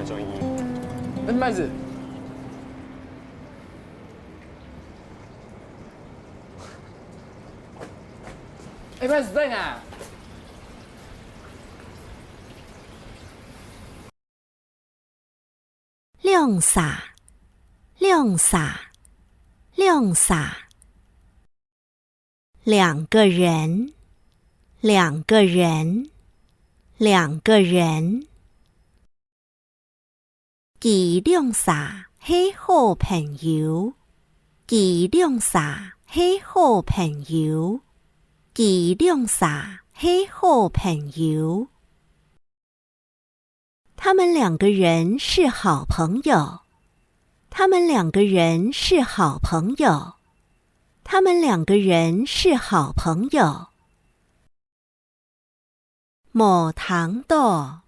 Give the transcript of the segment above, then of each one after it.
的专一。麦子，麦子在哪？亮洒，亮洒，亮洒。两个人，两个人，两个人。佢亮灑係好朋友，佢亮灑係好朋友，佢亮灑係好朋友。他们两个人是好朋友，他们两个人是好朋友，他们两个人是好朋友。冇糖到，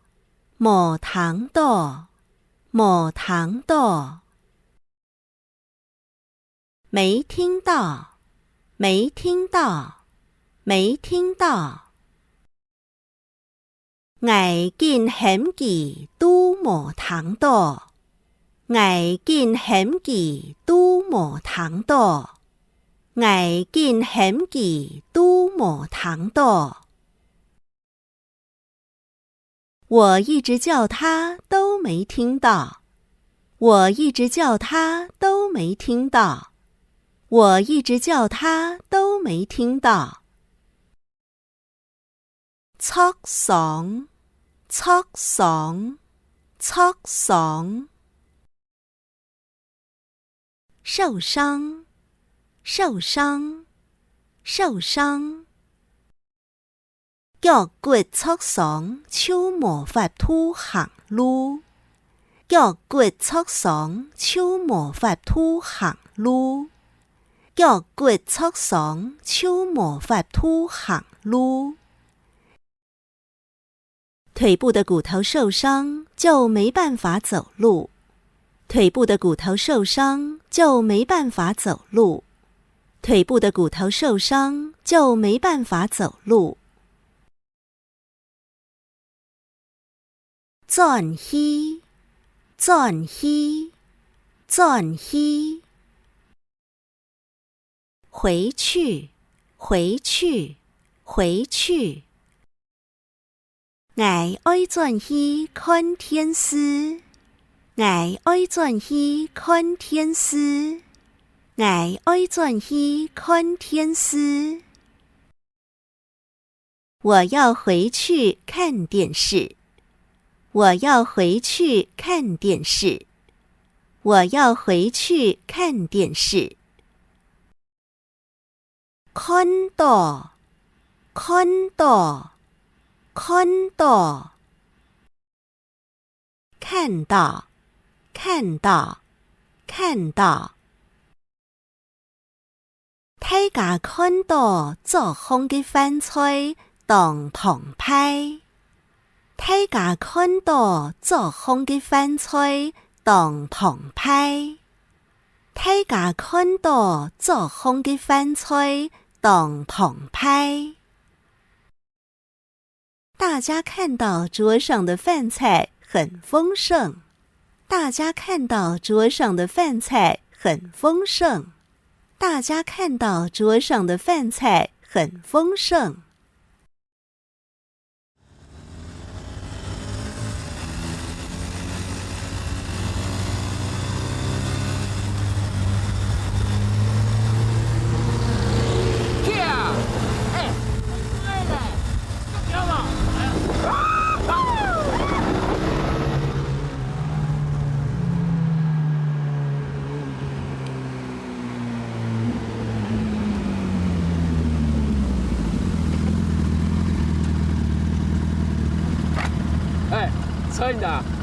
冇糖到，冇糖到。没听到，没听到，没听到。我見險記都冇糖到，我見險記都冇糖到，我見險記都冇糖到。我一直叫他都没听到，我一直叫他都没听到，我一直叫他都没听到。戳爽，戳爽，戳爽。受伤，受傷，受傷。腳骨挫傷，手無法拄行路。腳骨挫傷，手無法拄行路。腳骨挫傷，手無法拄行路。腿部的骨头受伤，就没办法走路。腿部的骨头受伤，就没办法走路。腿部的骨头受伤，就没办法走路。轉去，轉去，轉去。回去，回去，回去。我愛轉去看電視，我愛轉去看電視，我愛轉去看電視。我要回去看電視，我要回去看電視，我要回去看電視。看到，看到，看到。看到，看到，看到。大家看到做空嘅飯菜當澎湃，大家看到做空嘅飯菜當澎湃，大家看到做空嘅飯菜當澎湃。大家看到桌上的饭菜很丰盛，大家看到桌上的饭菜很丰盛，大家看到桌上的饭菜很丰盛。车你的。